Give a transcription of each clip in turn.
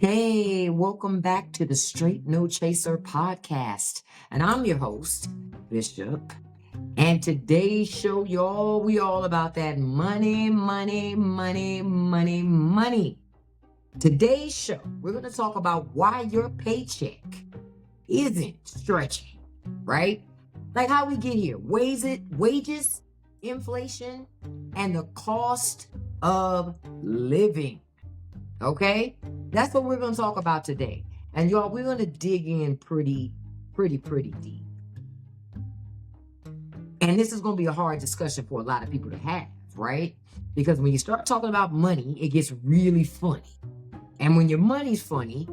Hey, welcome back to the Straight No Chaser podcast. And I'm your host, Bishop. And today's show, y'all, we all about that money, money, money, money, money. Today's show, we're going to talk about why your paycheck isn't stretching, right? Like how we get here. Wages, inflation, and the cost of living. Okay? That's what we're going to talk about today. And y'all, we're going to dig in pretty deep. And this is going to be a hard discussion for a lot of people to have, right? Because when you start talking about money, it gets really funny. And when your money's funny,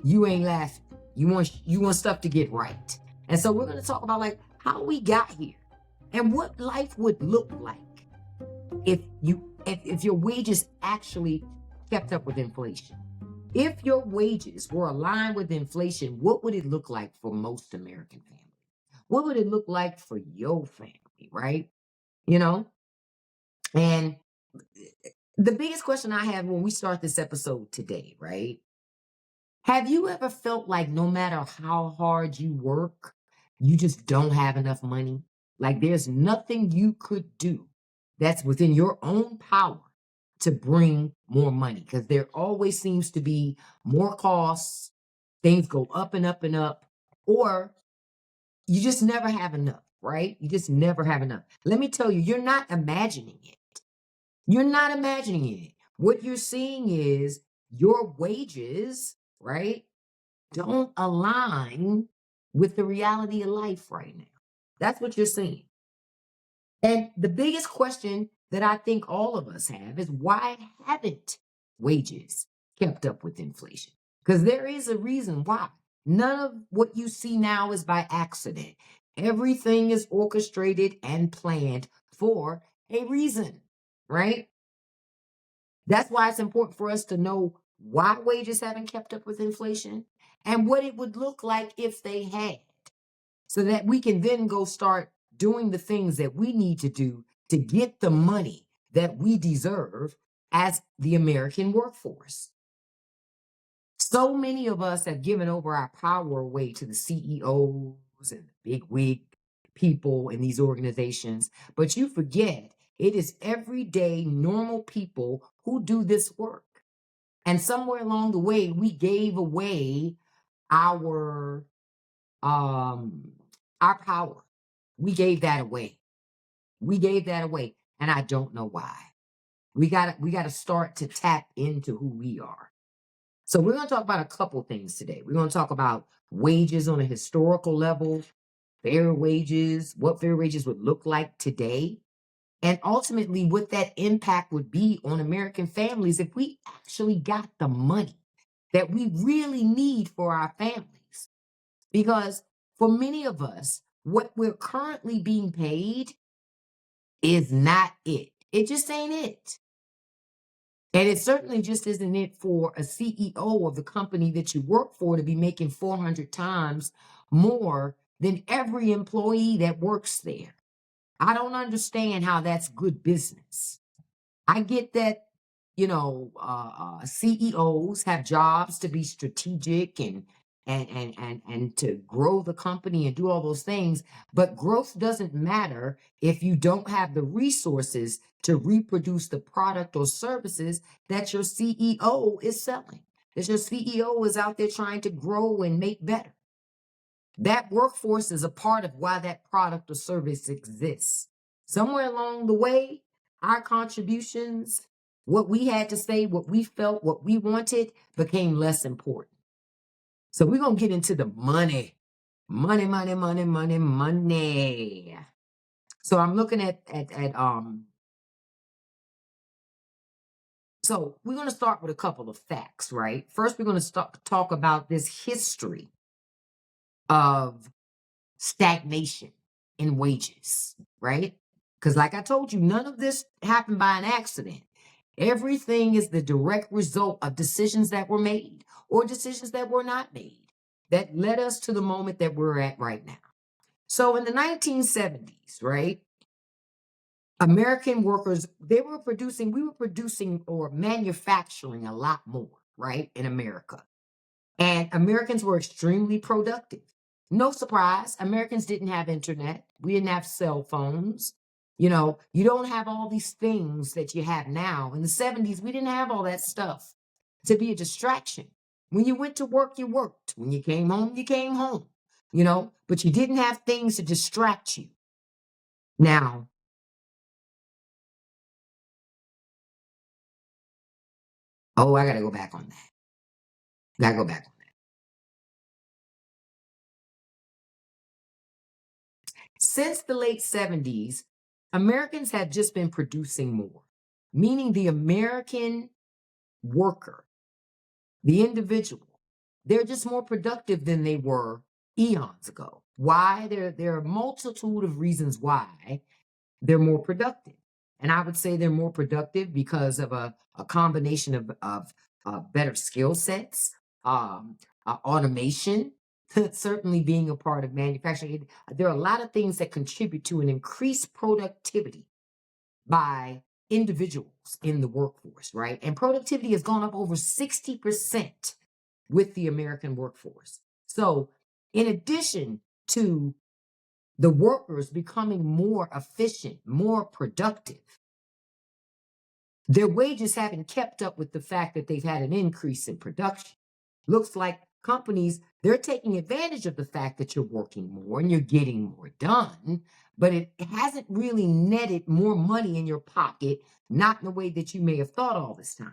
you ain't laughing. You want stuff to get right. And so we're going to talk about like how we got here and what life would look like if your wages actually kept up with inflation. If your wages were aligned with inflation, what would it look like for most American families? What would it look like for your family, right? You know? And the biggest question I have when we start this episode today, right? Have you ever felt like no matter how hard you work, you just don't have enough money? Like there's nothing you could do that's within your own power to bring more money because there always seems to be more costs, things go up and up and up, or you just never have enough, right? You just never have enough. Let me tell you, you're not imagining it. You're not imagining it. What you're seeing is your wages, right, don't align with the reality of life right now. That's what you're seeing. And the biggest question that I think all of us have is why haven't wages kept up with inflation? Because there is a reason why. None of what you see now is by accident. Everything is orchestrated and planned for a reason, right? That's why it's important for us to know why wages haven't kept up with inflation and what it would look like if they had, so that we can then go start doing the things that we need to do to get the money that we deserve as the American workforce. So many of us have given over our power away to the CEOs and the big wig people in these organizations, but you forget it is everyday normal people who do this work. And somewhere along the way, we gave away our our power. We gave that away. We gave that away. And I don't know why. We gotta start to tap into who we are. So we're gonna talk about a couple things today. We're gonna talk about wages on a historical level, fair wages, what fair wages would look like today, and ultimately what that impact would be on American families if we actually got the money that we really need for our families. Because for many of us, what we're currently being paid is not it. It just ain't it. And it certainly just isn't it for a CEO of the company that you work for to be making 400 times more than every employee that works there. I don't understand how that's good business. I get that, CEOs have jobs to be strategic and to grow the company and do all those things. But growth doesn't matter if you don't have the resources to reproduce the product or services that your CEO is selling. That your CEO is out there trying to grow and make better. That workforce is a part of why that product or service exists. Somewhere along the way, our contributions, what we had to say, what we felt, what we wanted became less important. So we're going to get into the money. Money, money, money, money, money. So I'm looking so we're going to start with a couple of facts, right? First, we're going to talk about this history of stagnation in wages, right? Because like I told you, none of this happened by an accident. Everything is the direct result of decisions that were made or decisions that were not made that led us to the moment that we're at right now. So in the 1970s, right, American workers, we were producing or manufacturing a lot more, right, in America. And Americans were extremely productive. No surprise, Americans didn't have internet. We didn't have cell phones. You don't have all these things that you have now. In the 70s, we didn't have all that stuff to be a distraction. When you went to work, you worked. When you came home, you came home, but you didn't have things to distract you. Now, oh, I got to go back on that. Got to go back. Since the late 70s, Americans have just been producing more, meaning the American worker, the individual, they're just more productive than they were eons ago. Why? There are a multitude of reasons why they're more productive. And I would say they're more productive because of a combination of better skill sets, automation, certainly being a part of manufacturing. There are a lot of things that contribute to an increased productivity by individuals in the workforce, right? And productivity has gone up over 60% with the American workforce. So, in addition to the workers becoming more efficient, more productive, their wages haven't kept up with the fact that they've had an increase in production. Looks like companies, they're taking advantage of the fact that you're working more and you're getting more done, but it hasn't really netted more money in your pocket, not in the way that you may have thought all this time.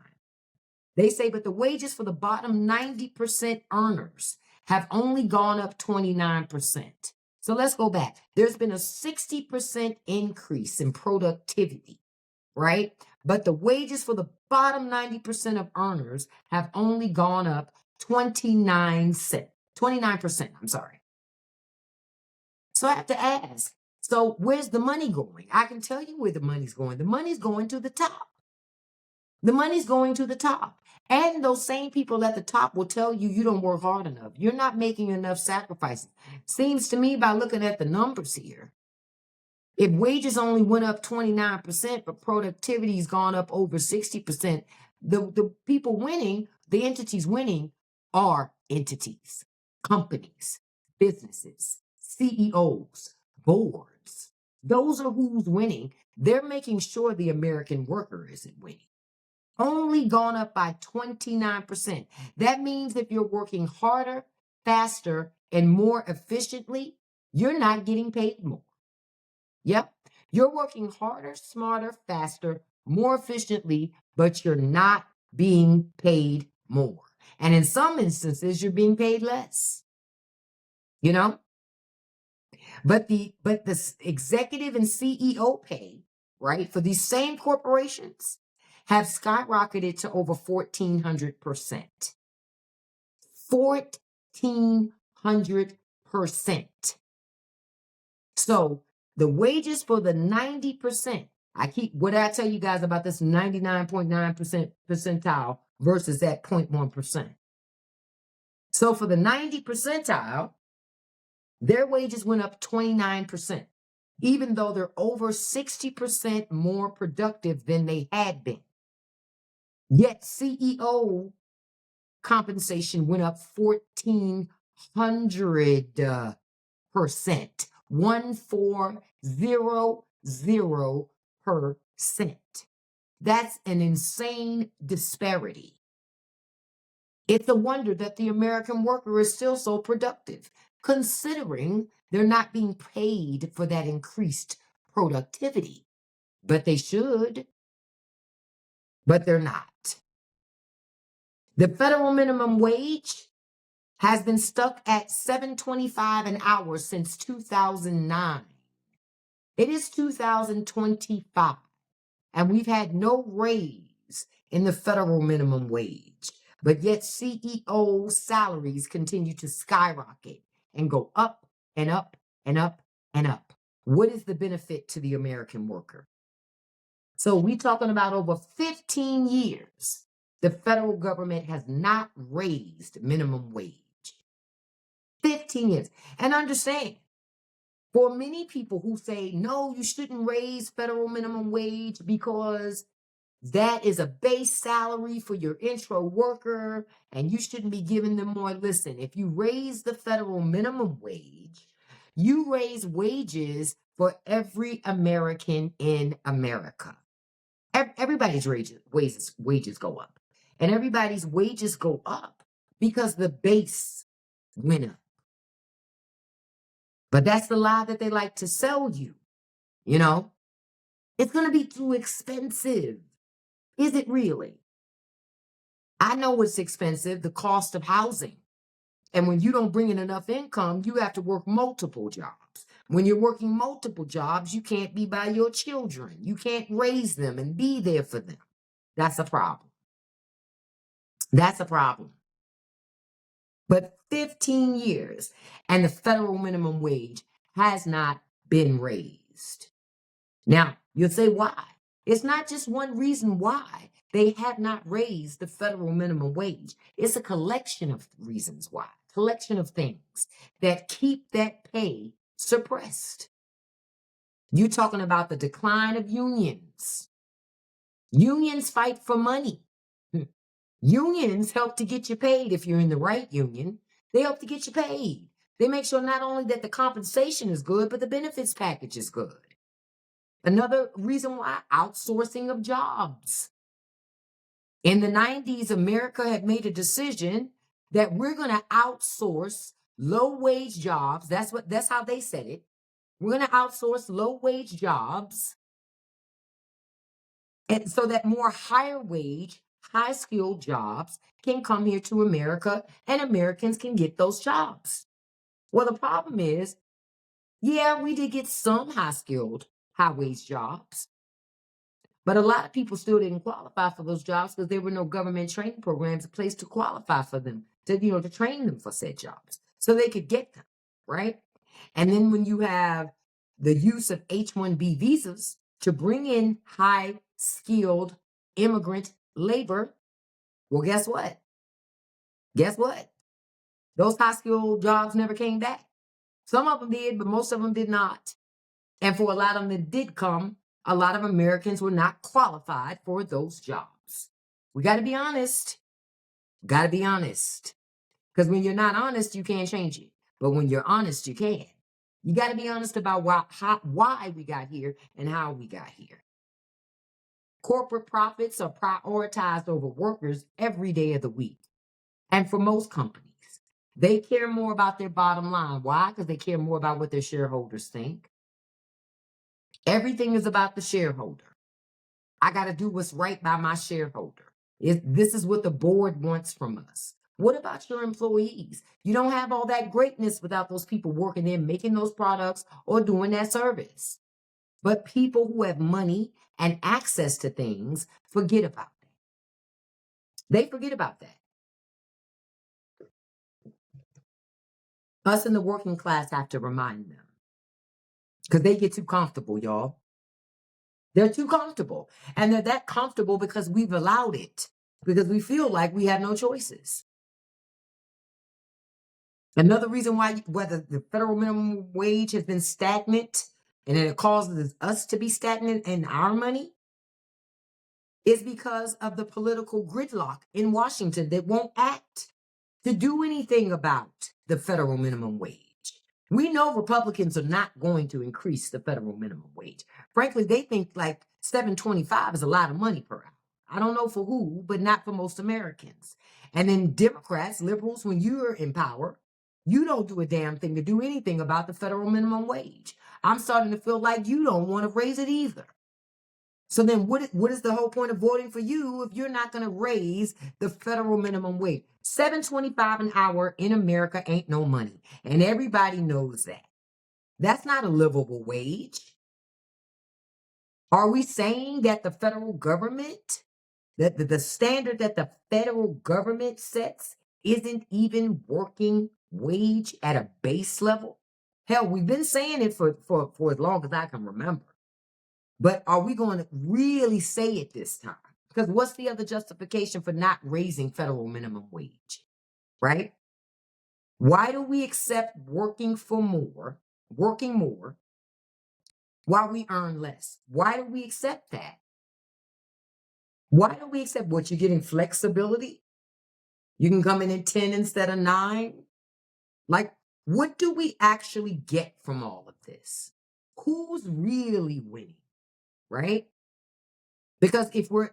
They say, but the wages for the bottom 90% earners have only gone up 29%. So let's go back. There's been a 60% increase in productivity, right? But the wages for the bottom 90% of earners have only gone up 29%. I'm sorry. So I have to ask, so where's the money going? I can tell you where the money's going. The money's going to the top. The money's going to the top. And those same people at the top will tell you don't work hard enough. You're not making enough sacrifices. Seems to me by looking at the numbers here, if wages only went up 29%, but productivity's gone up over 60%, the people winning, the entities winning are entities, companies, businesses, CEOs, boards. Those are who's winning. They're making sure the American worker isn't winning. Only gone up by 29%. That means if you're working harder, faster, and more efficiently, you're not getting paid more. Yep. You're working harder, smarter, faster, more efficiently, but you're not being paid more. And in some instances, you're being paid less. But the executive and CEO pay, right, for these same corporations have skyrocketed to over 1,400%. 1,400%. So the wages for the 90%, what did I tell you guys about this 99.9% percentile versus that 0.1%? So for the 90 percentile, their wages went up 29%, even though they're over 60% more productive than they had been. Yet CEO compensation went up 1,400%. 1,400%. That's an insane disparity. It's a wonder that the American worker is still so productive, considering they're not being paid for that increased productivity. But they should, but they're not. The federal minimum wage has been stuck at $7.25 an hour since 2009. It is 2025, and we've had no raise in the federal minimum wage, but yet CEO salaries continue to skyrocket and go up and up and up and up. What is the benefit to the American worker? So we're talking about over 15 years, the federal government has not raised minimum wage. 15 years. And understand, for many people who say, no, you shouldn't raise federal minimum wage because That is a base salary for your intro worker, and you shouldn't be giving them more. Listen, if you raise the federal minimum wage, you raise wages for every American in America. Everybody's wages go up. And everybody's wages go up because the base went up. But that's the lie that they like to sell you. You know, it's going to be too expensive. Is it really? I know it's expensive, the cost of housing. And when you don't bring in enough income, you have to work multiple jobs. When you're working multiple jobs, you can't be by your children. You can't raise them and be there for them. That's a problem. That's a problem. But 15 years and the federal minimum wage has not been raised. Now, you'll say why? It's not just one reason why they have not raised the federal minimum wage. It's a collection of reasons why, collection of things that keep that pay suppressed. You're talking about the decline of unions. Unions fight for money. Unions help to get you paid if you're in the right union. They help to get you paid. They make sure not only that the compensation is good, but the benefits package is good. Another reason why, outsourcing of jobs. In the 90s, America had made a decision that we're going to outsource low-wage jobs. That's how they said it. We're going to outsource low-wage jobs, and so that more higher-wage, high-skilled jobs can come here to America and Americans can get those jobs. Well, the problem is, yeah, we did get some high-skilled, high-wage jobs, but a lot of people still didn't qualify for those jobs because there were no government training programs in place to qualify for them, to train them for said jobs so they could get them, right? And then when you have the use of H-1B visas to bring in high-skilled immigrant labor, well, guess what? Guess what? Those high-skilled jobs never came back. Some of them did, but most of them did not. And for a lot of them that did come, a lot of Americans were not qualified for those jobs. We got to be honest. Got to be honest. Because when you're not honest, you can't change it. But when you're honest, you can. You got to be honest about why we got here and how we got here. Corporate profits are prioritized over workers every day of the week. And for most companies, they care more about their bottom line. Why? Because they care more about what their shareholders think. Everything is about the shareholder. I got to do what's right by my shareholder. This is what the board wants from us. What about your employees? You don't have all that greatness without those people working there, making those products or doing that service. But people who have money and access to things forget about that. They forget about that. Us in the working class have to remind them because they get too comfortable, y'all. They're too comfortable. And they're that comfortable because we've allowed it, because we feel like we have no choices. Another reason whether the federal minimum wage has been stagnant and it causes us to be stagnant in our money is because of the political gridlock in Washington that won't act to do anything about the federal minimum wage. We know Republicans are not going to increase the federal minimum wage. Frankly, they think like $7.25 is a lot of money per hour. I don't know for who, but not for most Americans. And then Democrats, liberals, when you're in power, you don't do a damn thing to do anything about the federal minimum wage. I'm starting to feel like you don't want to raise it either. So then what is the whole point of voting for you if you're not going to raise the federal minimum wage? $7.25 an hour in America ain't no money. And everybody knows that. That's not a livable wage. Are we saying that the federal government, that the standard that the federal government sets isn't even working wage at a base level? Hell, we've been saying it for as long as I can remember. But are we going to really say it this time? Because what's the other justification for not raising federal minimum wage, right? Why do we accept working more, while we earn less? Why do we accept that? Why don't we accept what you're getting? Flexibility? You can come in at 10 instead of 9. Like, what do we actually get from all of this? Who's really winning, right? Because if we're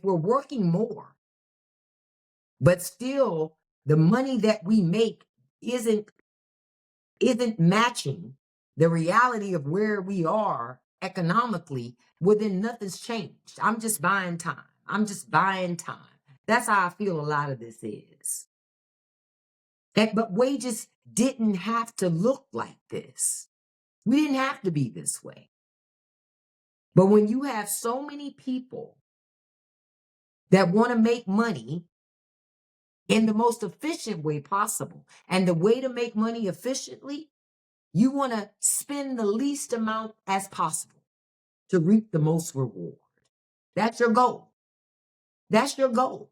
working more, but still the money that we make isn't matching the reality of where we are economically, well, then nothing's changed. I'm just buying time. I'm just buying time. That's how I feel a lot of this is. But wages didn't have to look like this. We didn't have to be this way. But when you have so many people that want to make money in the most efficient way possible, and the way to make money efficiently, you want to spend the least amount as possible to reap the most reward. That's your goal. That's your goal.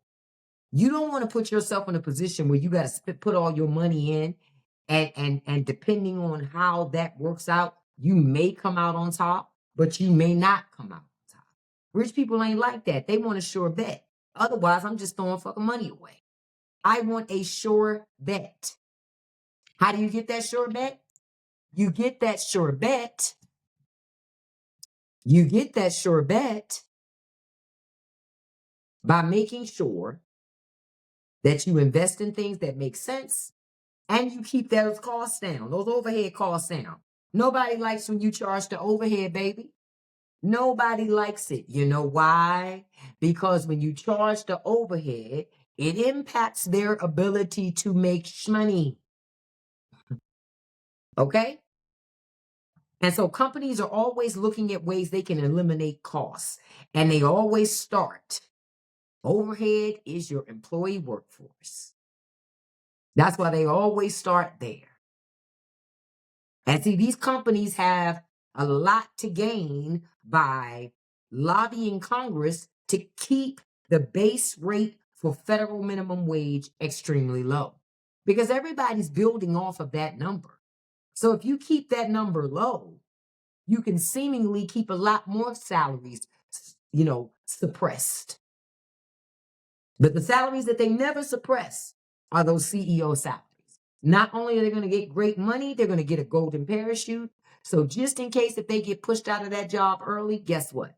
You don't want to put yourself in a position where you got to put all your money in, and depending on how that works out, you may come out on top, but you may not come out on top. Rich people ain't like that. They want a sure bet. Otherwise, I'm just throwing fucking money away. I want a sure bet. How do you get that sure bet? You get that sure bet. You get that sure bet by making sure that you invest in things that make sense and you keep those costs down, those overhead costs down. Nobody likes when you charge the overhead, baby. Nobody likes it. You know why? Because when you charge the overhead, it impacts their ability to make money. Okay? And so companies are always looking at ways they can eliminate costs. And they always start. Overhead is your employee workforce. That's why they always start there. And see, these companies have a lot to gain by lobbying Congress to keep the base rate for federal minimum wage extremely low. Because everybody's building off of that number. So if you keep that number low, you can seemingly keep a lot more salaries, suppressed. But the salaries that they never suppress are those CEO salaries. Not only are they going to get great money, they're going to get a golden parachute. So just in case if they get pushed out of that job early, guess what?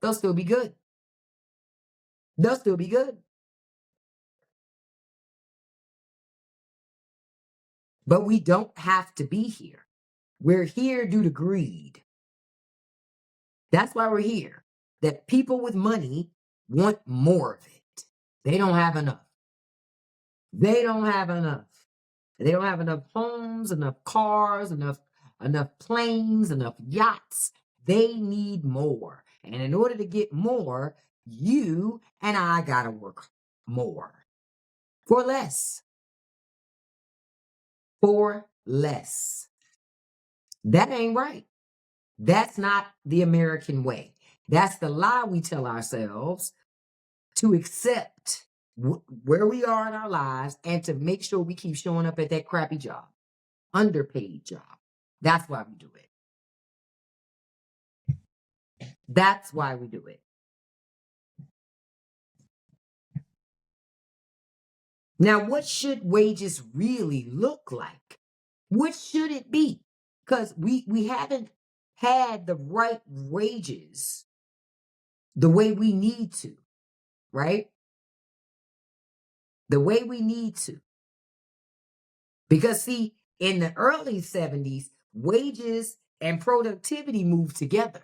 They'll still be good. They'll still be good. But we don't have to be here. We're here due to greed. That's why we're here. That people with money want more of it. They don't have enough. They don't have enough. They don't have enough homes, enough cars, enough planes, enough yachts. They need more. And in order to get more, you and I got to work more for less. For less. That ain't right. That's not the American way. That's the lie we tell ourselves to accept where we are in our lives and to make sure we keep showing up at that crappy job, underpaid job. That's why we do it. That's why we do it. Now, what should wages really look like? What should it be? Because we haven't had the right wages the way we need to, right? The way we need to. Because see, in the early 70s, wages and productivity moved together.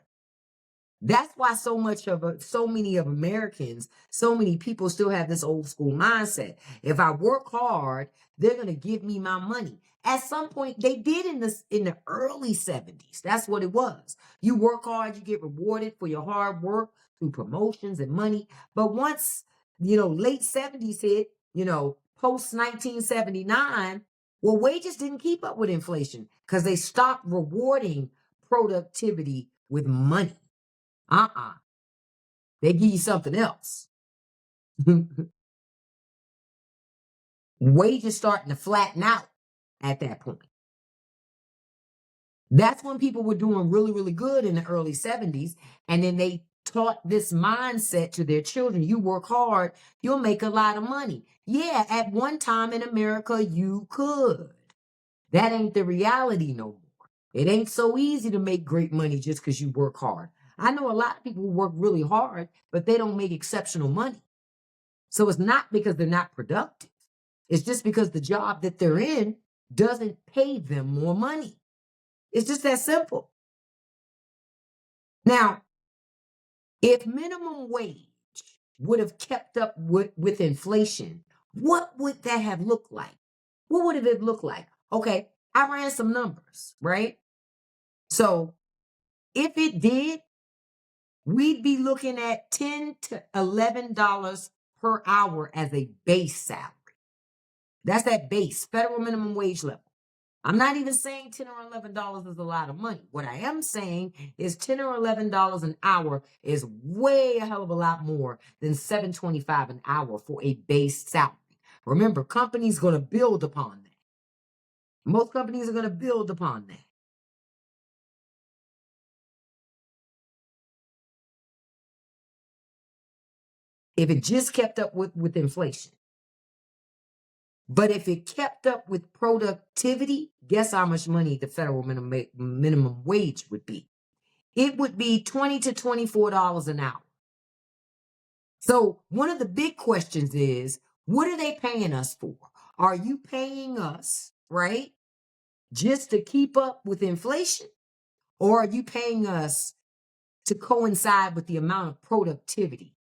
That's why so many of Americans, so many people still have this old school mindset. If I work hard, they're going to give me my money. At some point, they did in the early 70s. That's what it was. You work hard, you get rewarded for your hard work through promotions and money. But once, late 70s hit, post 1979, well, wages didn't keep up with inflation because they stopped rewarding productivity with money. They give you something else. Wages starting to flatten out at that point. That's when people were doing really, really good in the early 70s. And then they taught this mindset to their children. You work hard, you'll make a lot of money. Yeah, at one time in America, you could. That ain't the reality no more. It ain't so easy to make great money just because you work hard. I know a lot of people who work really hard, but they don't make exceptional money. So it's not because they're not productive. It's just because the job that they're in doesn't pay them more money. It's just that simple. Now, if minimum wage would have kept up with inflation, what would that have looked like? What would it look like? Okay, I ran some numbers, right? So if it did, we'd be looking at $10 to $11 per hour as a base salary. That's that base federal minimum wage level. I'm not even saying $10 or $11 is a lot of money. What I am saying is $10 or $11 an hour is way a hell of a lot more than $7.25 an hour for a base salary. Remember, companies going to build upon that. Most companies are going to build upon that. If it just kept up with inflation. But if it kept up with productivity, guess how much money the federal minimum wage would be? It would be $20 to $24 an hour. So one of the big questions is, what are they paying us for? Are you paying us, right, just to keep up with inflation? Or are you paying us to coincide with the amount of productivity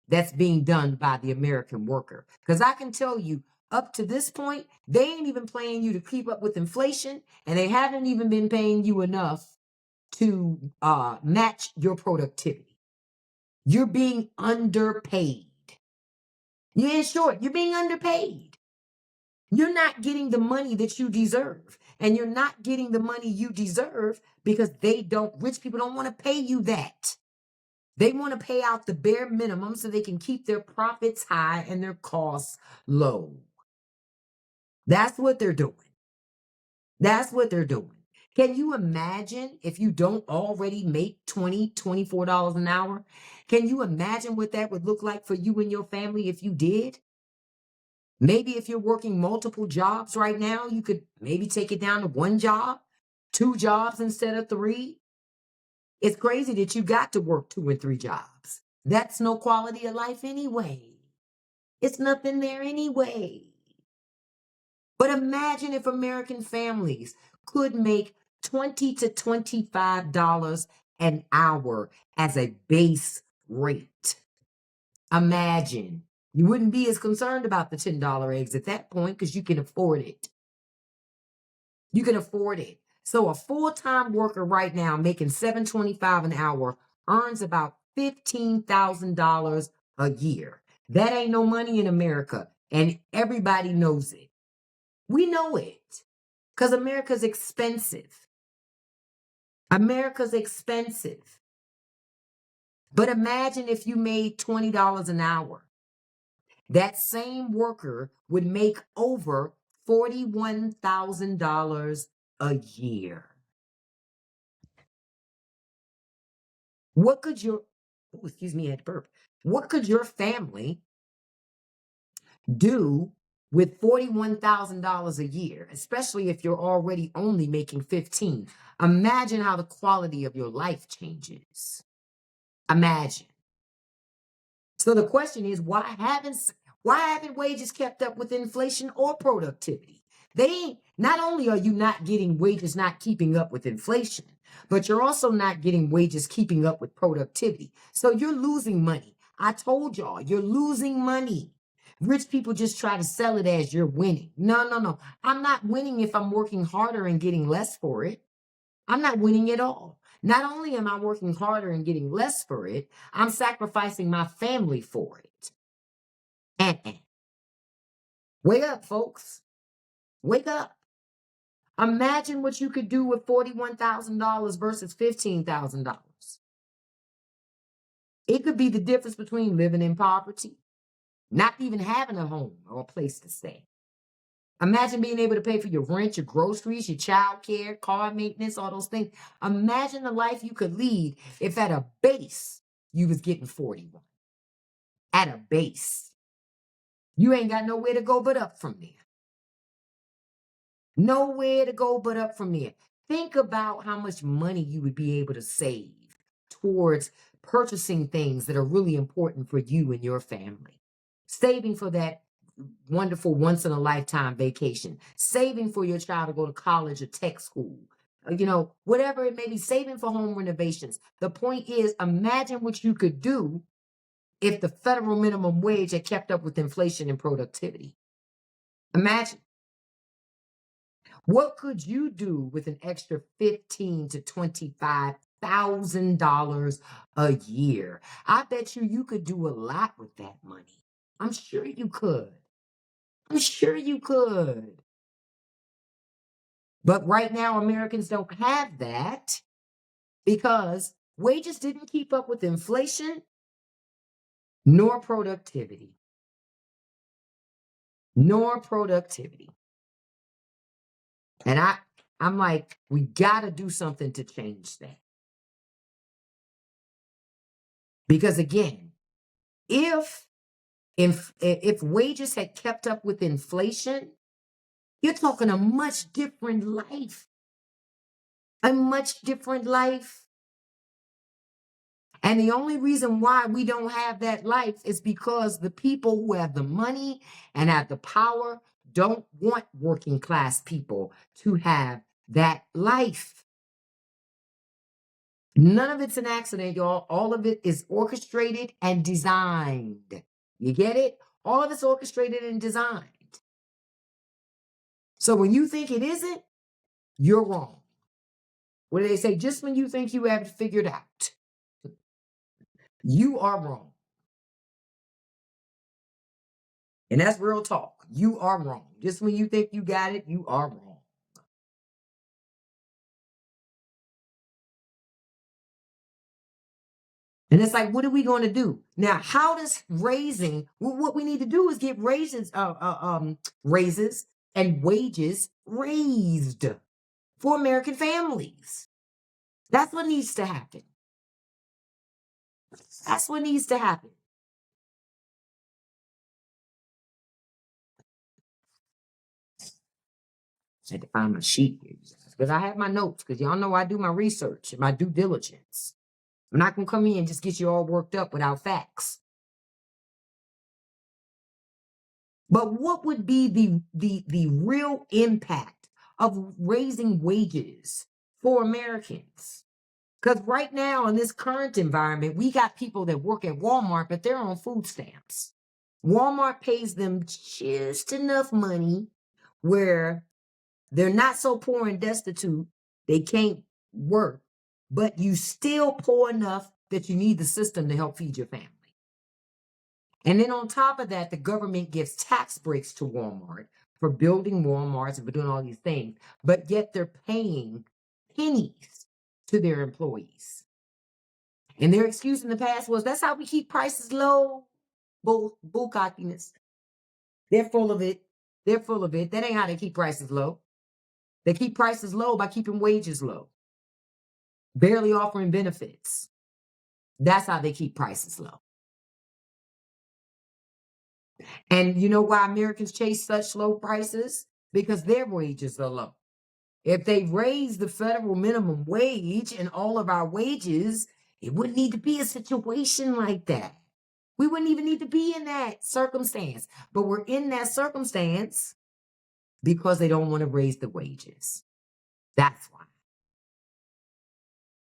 that's being done by the American worker? Because I can tell you, up to this point, they ain't even paying you to keep up with inflation, and they haven't even been paying you enough to match your productivity. You're being underpaid. Yeah, in short, you're being underpaid. You're not getting the money that you deserve. And you're not getting the money you deserve because rich people don't want to pay you that. They want to pay out the bare minimum so they can keep their profits high and their costs low. That's what they're doing. That's what they're doing. Can you imagine if you don't already make $20, $24 an hour? Can you imagine what that would look like for you and your family if you did? Maybe if you're working multiple jobs right now, you could maybe take it down to one job, 2 jobs instead of 3. It's crazy that you got to work 2 and 3 jobs. That's no quality of life anyway. It's nothing there anyway. But imagine if American families could make $20 to $25 an hour as a base rate. Imagine. You wouldn't be as concerned about the $10 eggs at that point because you can afford it. You can afford it. So a full-time worker right now making $7.25 an hour earns about $15,000 a year. That ain't no money in America, and everybody knows it. We know it because America's expensive. America's expensive. But imagine if you made $20 an hour. That same worker would make over $41,000 a year. What could your, oh, excuse me, I had to burp. What could your family do with $41,000 a year, especially if you're already only making 15? Imagine how the quality of your life changes. Imagine. So the question is, why haven't wages kept up with inflation or productivity? Not only are you not getting wages not keeping up with inflation, but you're also not getting wages keeping up with productivity. So you're losing money. I told y'all, you're losing money. Rich people just try to sell it as you're winning. No. I'm not winning if I'm working harder and getting less for it. I'm not winning at all. Not only am I working harder and getting less for it, I'm sacrificing my family for it. Wake up, folks. Wake up. Imagine what you could do with $41,000 versus $15,000. It could be the difference between living in poverty, not even having a home or a place to stay. Imagine being able to pay for your rent, your groceries, your child care, car maintenance, all those things. Imagine the life you could lead if at a base you was getting 41 at a base. You ain't got nowhere to go but up from there. Nowhere to go but up from there. Think about how much money you would be able to save towards purchasing things that are really important for you and your family. Saving for that wonderful once in a lifetime vacation, saving for your child to go to college or tech school, whatever it may be, saving for home renovations. The point is, imagine what you could do if the federal minimum wage had kept up with inflation and productivity. Imagine. What could you do with an extra $15,000 to $25,000 a year? I bet you could do a lot with that money. I'm sure you could. I'm sure you could. But right now, Americans don't have that because wages didn't keep up with inflation nor productivity. Nor productivity. And I'm like, we got to do something to change that. Because again, if wages had kept up with inflation, you're talking a much different life. A much different life. And the only reason why we don't have that life is because the people who have the money and have the power don't want working class people to have that life. None of it's an accident, y'all. All of it is orchestrated and designed. You get it? All of it's orchestrated and designed. So when you think it isn't, you're wrong. What do they say? Just when you think you have it figured out, you are wrong. And that's real talk. You are wrong. Just when you think you got it, you are wrong. And it's like, what are we going to do? Now, how does what we need to do is get raises and wages raised for American families. That's what needs to happen. That's what needs to happen. I had to find my sheet here, because I have my notes, because y'all know I do my research and my due diligence. I'm not going to come in and just get you all worked up without facts. But what would be the real impact of raising wages for Americans? Because right now, in this current environment, we got people that work at Walmart, but they're on food stamps. Walmart pays them just enough money where they're not so poor and destitute, they can't work, but you still poor enough that you need the system to help feed your family. And then on top of that, the government gives tax breaks to Walmart for building Walmarts and for doing all these things, but yet they're paying pennies to their employees. And their excuse in the past was, that's how we keep prices low. Bull cockiness. They're full of it. They're full of it. That ain't how they keep prices low. They keep prices low by keeping wages low, barely offering benefits. That's how they keep prices low. And you know why Americans chase such low prices? Because their wages are low. If they raise the federal minimum wage and all of our wages, it wouldn't need to be a situation like that. We wouldn't even need to be in that circumstance. But we're in that circumstance because they don't want to raise the wages. That's why.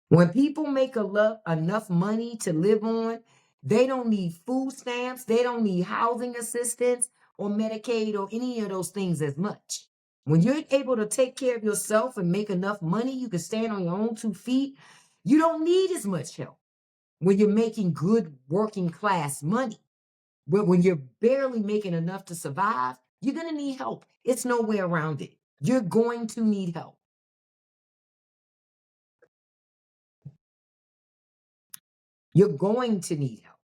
When people make enough money to live on, they don't need food stamps, they don't need housing assistance or Medicaid or any of those things as much. When you're able to take care of yourself and make enough money, you can stand on your own 2 feet, you don't need as much help when you're making good working class money. But when you're barely making enough to survive, you're going to need help. It's no way around it. You're going to need help. You're going to need help.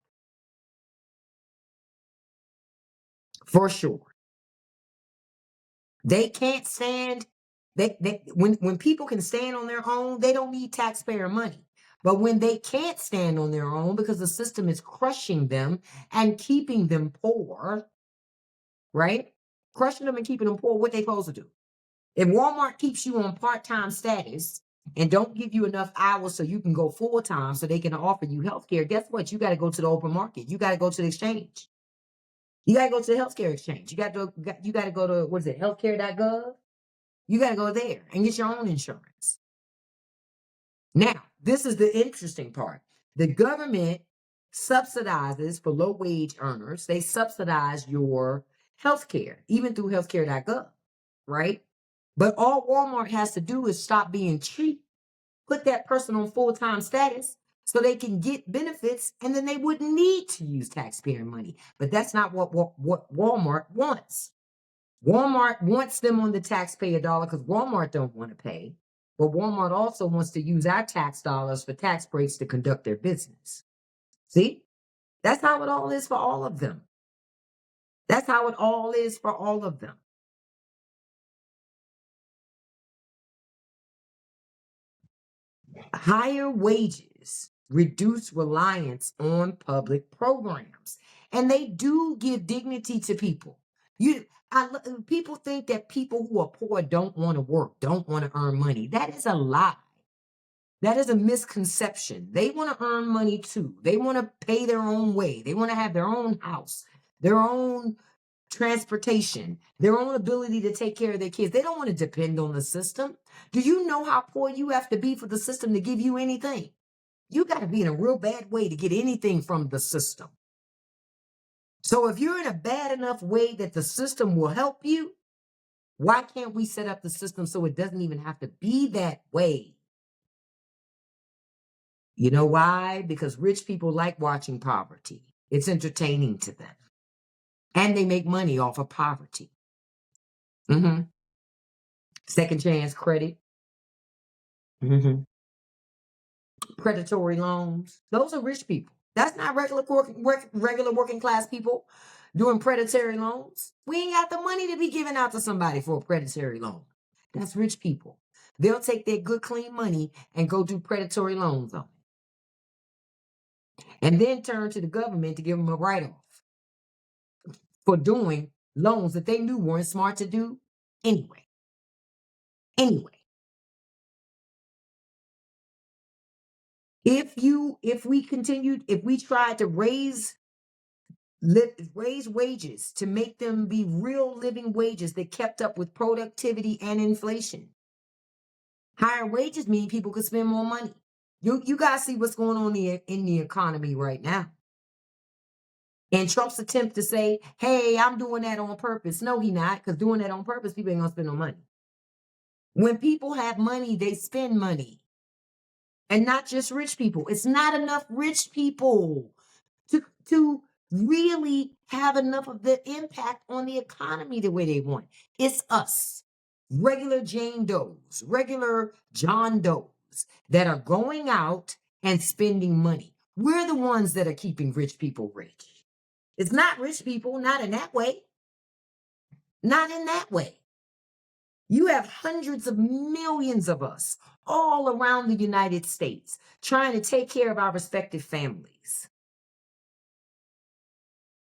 For sure. They can't stand, when people can stand on their own, they don't need taxpayer money. But when they can't stand on their own because the system is crushing them and keeping them poor, right? Crushing them and keeping them poor, what they supposed to do? If Walmart keeps you on part-time status and don't give you enough hours so you can go full-time so they can offer you health care, guess what? You got to go to the open market. You got to go to the exchange. You got to go to the healthcare exchange. You got to go to, what is it, healthcare.gov? You got to go there and get your own insurance. Now, this is the interesting part. The government subsidizes for low-wage earners. They subsidize your healthcare, even through healthcare.gov, right? But all Walmart has to do is stop being cheap, put that person on full-time status so they can get benefits, and then they wouldn't need to use taxpayer money. But that's not what Walmart wants. Walmart wants them on the taxpayer dollar because Walmart don't want to pay. But Walmart also wants to use our tax dollars for tax breaks to conduct their business. See? That's how it all is for all of them. That's how it all is for all of them. Higher wages reduce reliance on public programs, and they do give dignity to people. People think that people who are poor don't want to work, don't want to earn money. That is a lie. That is a misconception. They want to earn money too. They want to pay their own way. They want to have their own house, their own transportation, their own ability to take care of their kids. They don't want to depend on the system. Do you know how poor you have to be for the system to give you anything? You got to be in a real bad way to get anything from the system. So if you're in a bad enough way that the system will help you, why can't we set up the system so it doesn't even have to be that way? You know why? Because rich people like watching poverty. It's entertaining to them. And they make money off of poverty. Second chance credit. Predatory loans. Those are rich people. That's not regular working class people doing predatory loans. We ain't got the money to be giving out to somebody for a predatory loan. That's rich people. They'll take their good, clean money and go do predatory loans on it. And then turn to the government to give them a write-off for doing loans that they knew weren't smart to do anyway. If we tried to raise wages to make them be real living wages that kept up with productivity and inflation. Higher wages mean people could spend more money. You guys see what's going on in the economy right now. And Trump's attempt to say, hey, I'm doing that on purpose. No, he's not, because doing that on purpose, people ain't going to spend no money. When people have money, they spend money. And not just rich people. It's not enough rich people to really have enough of the impact on the economy the way they want. It's us, regular Jane Does, regular John Does that are going out and spending money. We're the ones that are keeping rich people rich. It's not rich people, not in that way. Not in that way. You have hundreds of millions of us all around the United States trying to take care of our respective families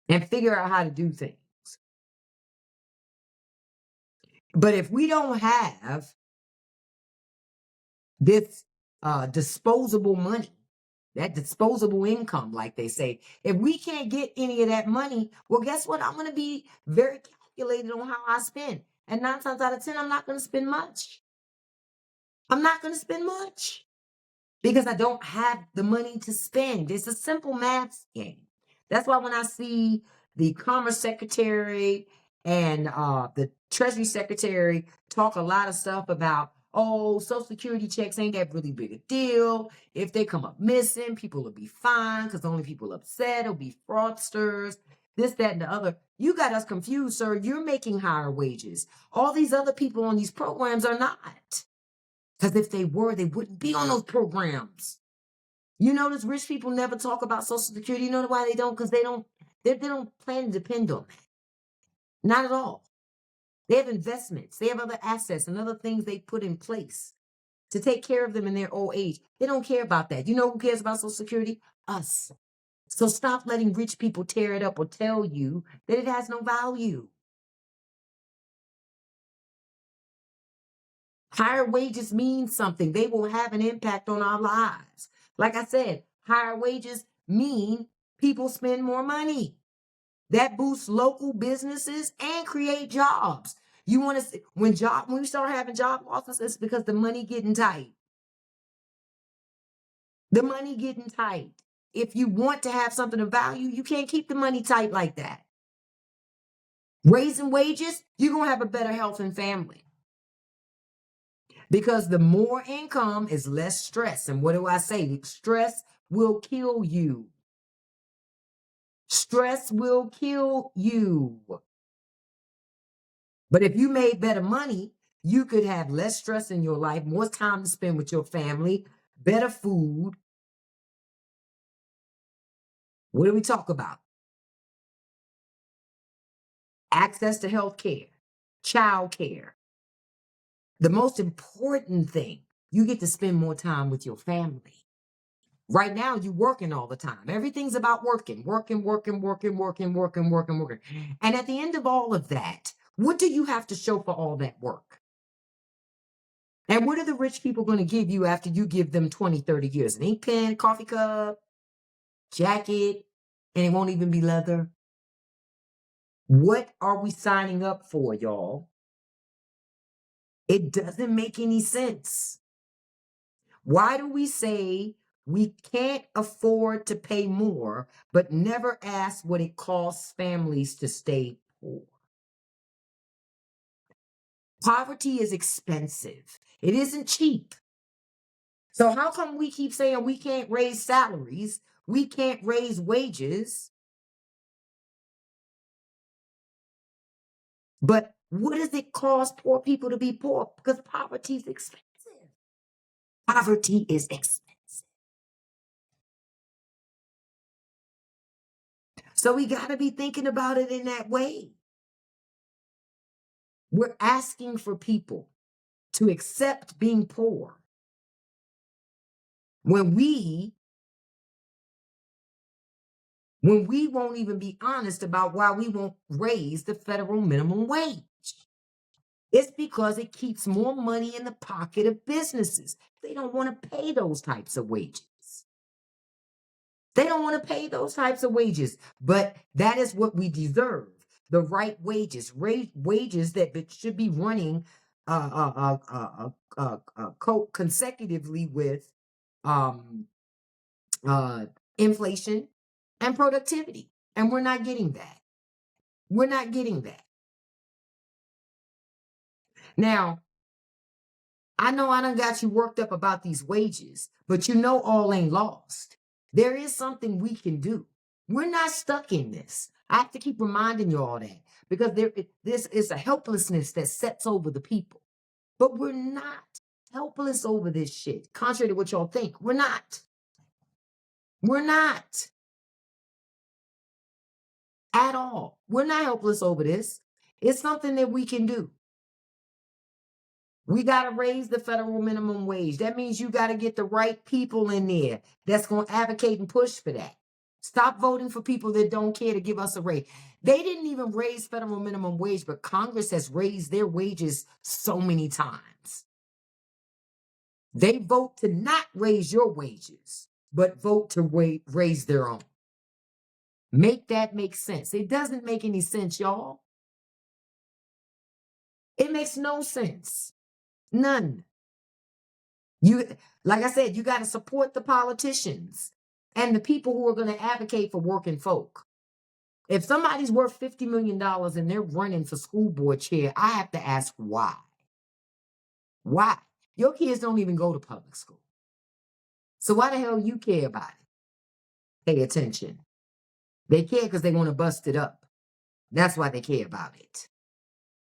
and figure out how to do things. But if we don't have this disposable money, that disposable income, like they say, if we can't get any of that money, well, guess what? I'm going to be very calculated on how I spend. And 9 times out of 10, I'm not going to spend much. I'm not going to spend much because I don't have the money to spend. It's a simple math game. That's why when I see the Commerce Secretary and the Treasury Secretary talk a lot of stuff about, oh, Social Security checks ain't that really big a deal. If they come up missing, people will be fine because the only people upset will be fraudsters, this, that, and the other. You got us confused, sir. You're making higher wages. All these other people on these programs are not. Because if they were, they wouldn't be on those programs. You notice rich people never talk about Social Security. You know why they don't? Because they don't plan to depend on that. Not at all. They have investments. They have other assets and other things they put in place to take care of them in their old age. They don't care about that. You know who cares about Social Security? Us. So stop letting rich people tear it up or tell you that it has no value. Higher wages mean something. They will have an impact on our lives. Like I said, higher wages mean people spend more money. That boosts local businesses and create jobs. You want to when we start having job losses, it's because the money getting tight. The money getting tight. If you want to have something of value, you can't keep the money tight like that. Raising wages, you're going to have a better health and family. Because the more income is less stress. And what do I say? Stress will kill you. Stress will kill you. But if you made better money, you could have less stress in your life, more time to spend with your family, better food. What do we talk about? Access to health care, child care. The most important thing, you get to spend more time with your family. Right now, you're working all the time. Everything's about working. And at the end of all of that, what do you have to show for all that work? And what are the rich people going to give you after you give them 20, 30 years? An ink pen, coffee cup, jacket, and it won't even be leather? What are we signing up for, y'all? It doesn't make any sense. Why do we say we can't afford to pay more, but never ask what it costs families to stay poor? Poverty is expensive. It isn't cheap. So how come we keep saying we can't raise salaries? We can't raise wages. But what does it cost poor people to be poor? Because poverty is expensive. Poverty is expensive. So we got to be thinking about it in that way. We're asking for people to accept being poor when we won't even be honest about why we won't raise the federal minimum wage. It's because it keeps more money in the pocket of businesses. They don't want to pay those types of wages. They don't want to pay those types of wages, but that is what we deserve. The right wages, wages that should be running consecutively with inflation and productivity. And we're not getting that. We're not getting that. Now, I know I done got you worked up about these wages, but you know all ain't lost. There is something we can do. We're not stuck in this. I have to keep reminding you all that because this is a helplessness that sets over the people. But we're not helpless over this shit, contrary to what y'all think. We're not. We're not. At all. We're not helpless over this. It's something that we can do. We got to raise the federal minimum wage. That means you got to get the right people in there that's going to advocate and push for that. Stop voting for people that don't care to give us a raise. They didn't even raise federal minimum wage, but Congress has raised their wages so many times. They vote to not raise your wages, but vote to raise their own. Make that make sense. It doesn't make any sense, y'all. It makes no sense. None. Like I said, you got to support the politicians and the people who are going to advocate for working folk. If somebody's worth $50 million and they're running for school board chair, I have to ask why. Why? Your kids don't even go to public school. So why the hell you care about it? Pay attention. They care because they want to bust it up. That's why they care about it.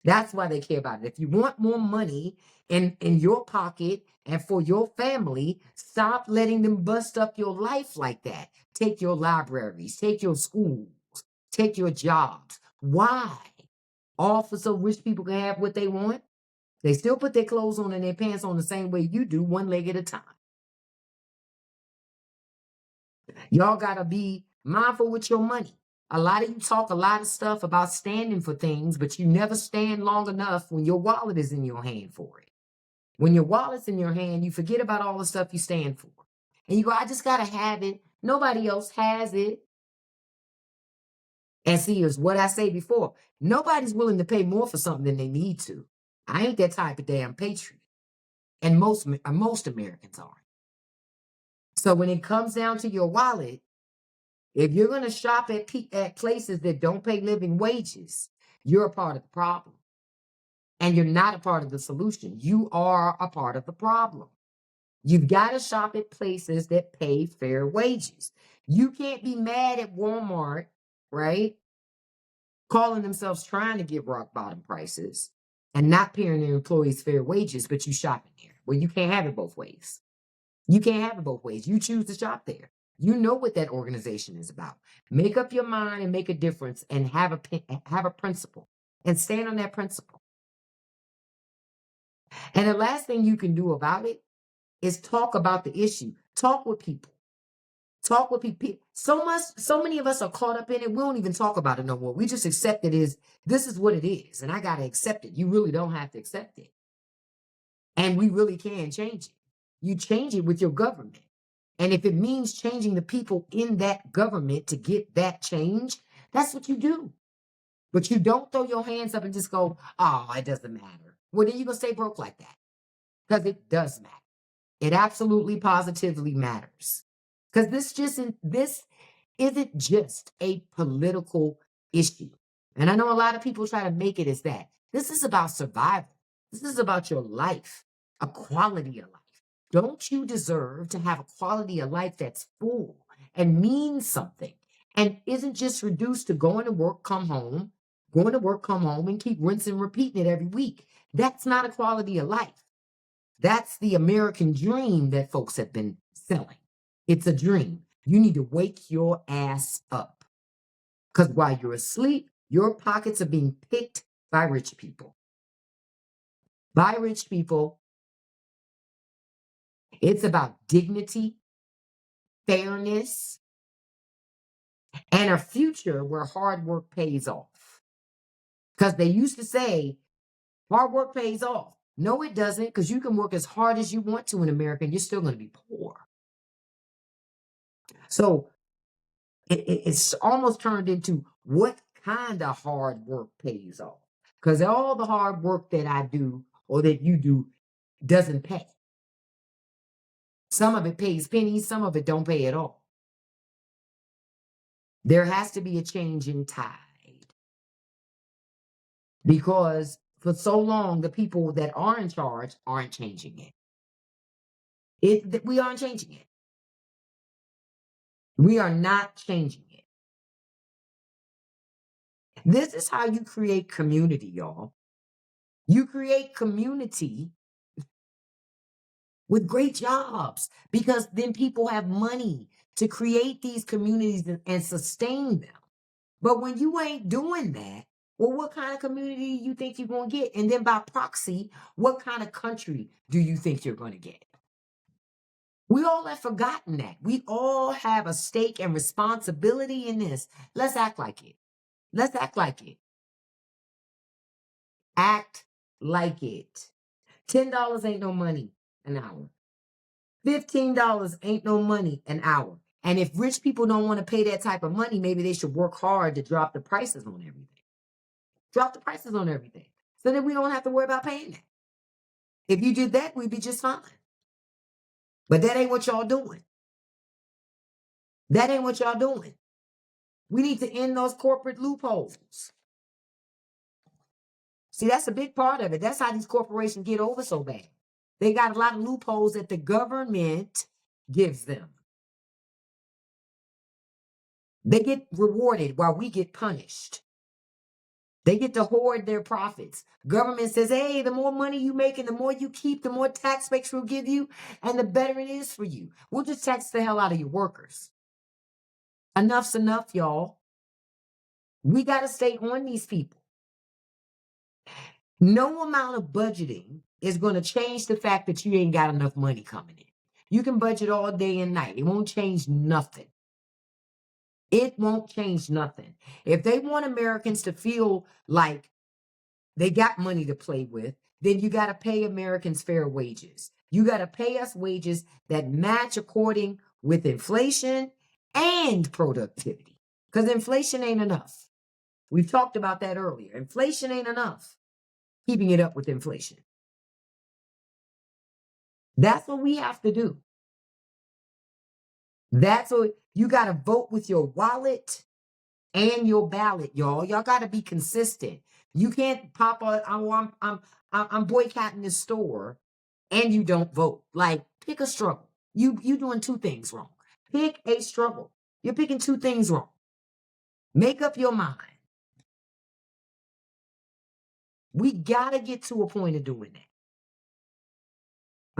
That's why they care about it. If you want more money in your pocket and for your family, stop letting them bust up your life like that. Take your libraries, take your schools, take your jobs. Why? All for so rich people can have what they want? They still put their clothes on and their pants on the same way you do, one leg at a time. Y'all got to be mindful with your money. A lot of you talk a lot of stuff about standing for things, but you never stand long enough when your wallet is in your hand for it. When your wallet's in your hand, you forget about all the stuff you stand for. And you go, I just got to have it. Nobody else has it. And see, is what I say before. Nobody's willing to pay more for something than they need to. I ain't that type of damn patriot. And most Americans are. So when it comes down to your wallet, if you're going to shop at places that don't pay living wages, you're a part of the problem. And you're not a part of the solution. You are a part of the problem. You've got to shop at places that pay fair wages. You can't be mad at Walmart, right? Calling themselves trying to give rock bottom prices and not paying their employees fair wages, but you shop in there. Well, you can't have it both ways. You can't have it both ways. You choose to shop there. You know what that organization is about. Make up your mind and make a difference and have a principle and stand on that principle. And the last thing you can do about it is talk about the issue. Talk with people. Talk with people. So many of us are caught up in it. We don't even talk about it no more. We just accept it as this is what it is, and I got to accept it. You really don't have to accept it. And we really can change it. You change it with your government. And if it means changing the people in that government to get that change, that's what you do. But you don't throw your hands up and just go, oh, it doesn't matter. Well, then you're going to stay broke like that. Because it does matter. It absolutely positively matters. Because this isn't just a political issue. And I know a lot of people try to make it as that. This is about survival. This is about your life, a quality of life. Don't you deserve to have a quality of life that's full and means something and isn't just reduced to going to work, come home, and keep rinsing and repeating it every week? That's not a quality of life. That's the American dream that folks have been selling. It's a dream. You need to wake your ass up. Because while you're asleep, your pockets are being picked by rich people. By rich people. It's about dignity, fairness, and a future where hard work pays off. Because they used to say, hard work pays off. No, it doesn't, because you can work as hard as you want to in America, and you're still going to be poor. So it's almost turned into what kind of hard work pays off. Because all the hard work that I do or that you do doesn't pay. Some of it pays pennies, some of it don't pay at all. There has to be a change in tide. Because for so long, the people that are in charge aren't changing it. We aren't changing it. We are not changing it. This is how you create community, y'all. You create community with great jobs because then people have money to create these communities and sustain them. But when you ain't doing that, well, what kind of community do you think you're going to get? And then by proxy, what kind of country do you think you're going to get? We all have forgotten that. We all have a stake and responsibility in this. Let's act like it. Let's act like it. Act like it. $10 ain't no money an hour. $15 ain't no money an hour. And if rich people don't want to pay that type of money, maybe they should work hard to drop the prices on everything. Drop the prices on everything. So that we don't have to worry about paying that. If you did that, we'd be just fine. But that ain't what y'all doing. That ain't what y'all doing. We need to end those corporate loopholes. See, that's a big part of it. That's how these corporations get over so bad. They got a lot of loopholes that the government gives them. They get rewarded while we get punished. They get to hoard their profits. Government says, hey, the more money you make and the more you keep, the more tax breaks we'll give you, and the better it is for you. We'll just tax the hell out of your workers. Enough's enough, y'all. We got to stay on these people. No amount of budgeting is going to change the fact that you ain't got enough money coming in. You can budget all day and night. It won't change nothing. It won't change nothing. If they want Americans to feel like they got money to play with, then you got to pay Americans fair wages. You got to pay us wages that match according with inflation and productivity. Because inflation ain't enough. We've talked about that earlier. Inflation ain't enough. Keeping it up with inflation. That's what we have to do. That's what you got to vote with your wallet and your ballot, y'all. Y'all got to be consistent. You can't pop on. I'm boycotting this store, and you don't vote. Like, pick a struggle. You doing two things wrong. Pick a struggle. You're picking two things wrong. Make up your mind. We got to get to a point of doing that.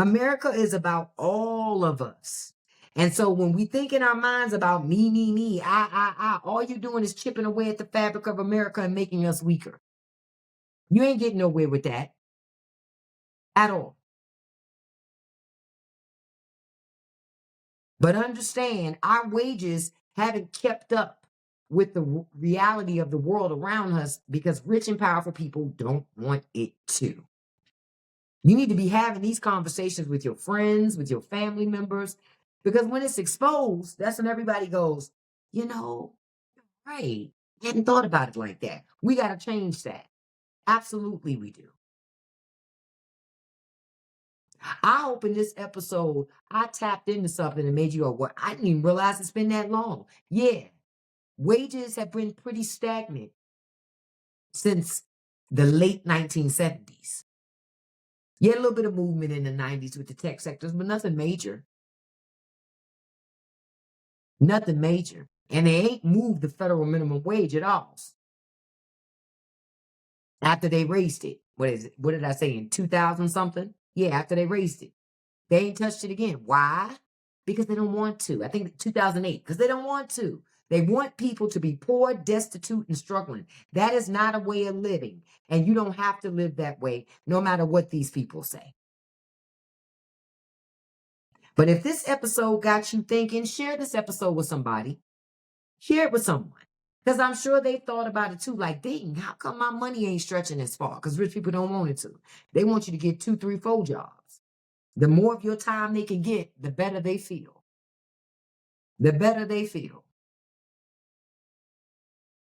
America is about all of us. And so when we think in our minds about me, I, all you're doing is chipping away at the fabric of America and making us weaker. You ain't getting nowhere with that at all. But understand, our wages haven't kept up with the reality of the world around us because rich and powerful people don't want it to. You need to be having these conversations with your friends, with your family members, because when it's exposed, that's when everybody goes, right, hadn't thought about it like that. We got to change that. Absolutely, we do. I hope in this episode, I tapped into something and made you go, well, I didn't even realize it's been that long. Yeah, wages have been pretty stagnant since the late 1970s. Yeah, a little bit of movement in the 90s with the tech sectors, but nothing major. Nothing major. And they ain't moved the federal minimum wage at all. After they raised it. What is it? What did I say, in 2000 something? Yeah, after they raised it. They ain't touched it again. Why? Because they don't want to. I think 2008, because they don't want to. They want people to be poor, destitute, and struggling. That is not a way of living. And you don't have to live that way, no matter what these people say. But if this episode got you thinking, share this episode with somebody. Share it with someone. Because I'm sure they thought about it too. Like, dang, how come my money ain't stretching as far? Because rich people don't want it to. They want you to get 2, 3, 4 jobs. The more of your time they can get, the better they feel. The better they feel.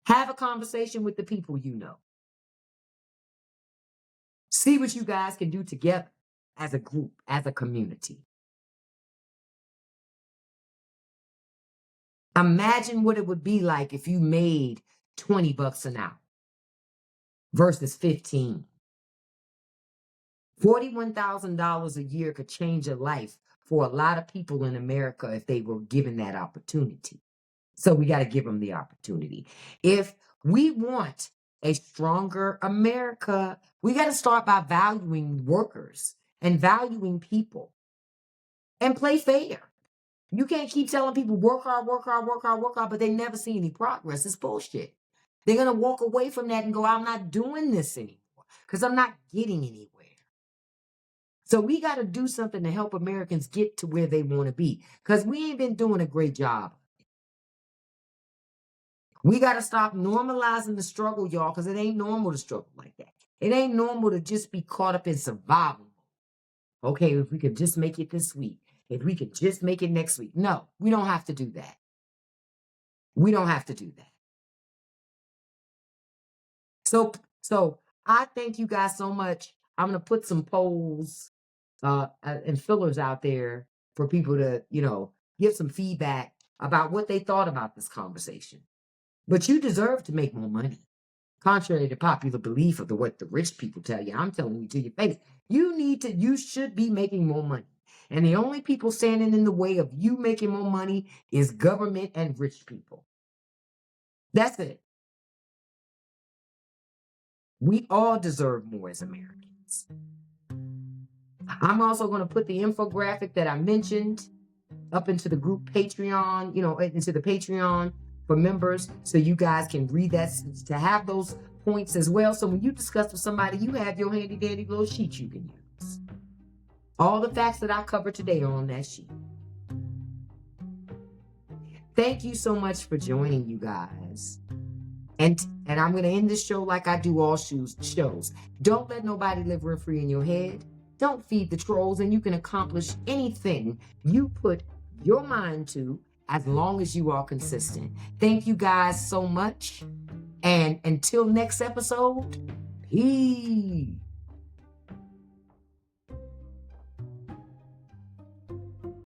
Have a conversation with the people you know. See what you guys can do together as a group, as a community. Imagine what it would be like if you made $20 an hour versus 15. $41,000 a year could change a life for a lot of people in America if they were given that opportunity. So we got to give them the opportunity. If we want a stronger America, we got to start by valuing workers and valuing people and play fair. You can't keep telling people work hard, but they never see any progress. It's bullshit. They're going to walk away from that and go, I'm not doing this anymore because I'm not getting anywhere. So we got to do something to help Americans get to where they want to be because we ain't been doing a great job. We got to stop normalizing the struggle, y'all, because it ain't normal to struggle like that. It ain't normal to just be caught up in survival. Okay, if we could just make it this week, if we could just make it next week. No, we don't have to do that. We don't have to do that. So I thank you guys so much. I'm going to put some polls and fillers out there for people to, give some feedback about what they thought about this conversation. But you deserve to make more money. Contrary to popular belief of what the rich people tell you, I'm telling you to your face, you should be making more money. And the only people standing in the way of you making more money is government and rich people. That's it. We all deserve more as Americans. I'm also going to put the infographic that I mentioned up into the group Patreon, into the Patreon for members so you guys can read that, to have those points as well. So when you discuss with somebody, you have your handy dandy little sheet you can use. All the facts that I covered today are on that sheet. Thank you so much for joining, you guys. And I'm going to end this show like I do all shows. Don't let nobody live rent free in your head. Don't feed the trolls, and you can accomplish anything you put your mind to as long as you are consistent. Thank you guys so much. And until next episode, peace.